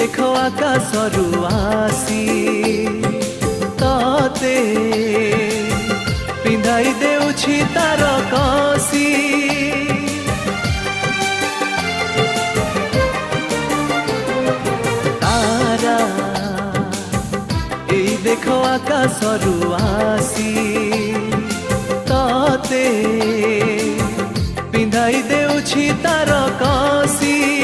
देखो आकाशरू आसी तते पिंधाई देउछि तार कसी। तारा एई देखो आकाशरू आसी तते पिंधाई देउछि तार कसी।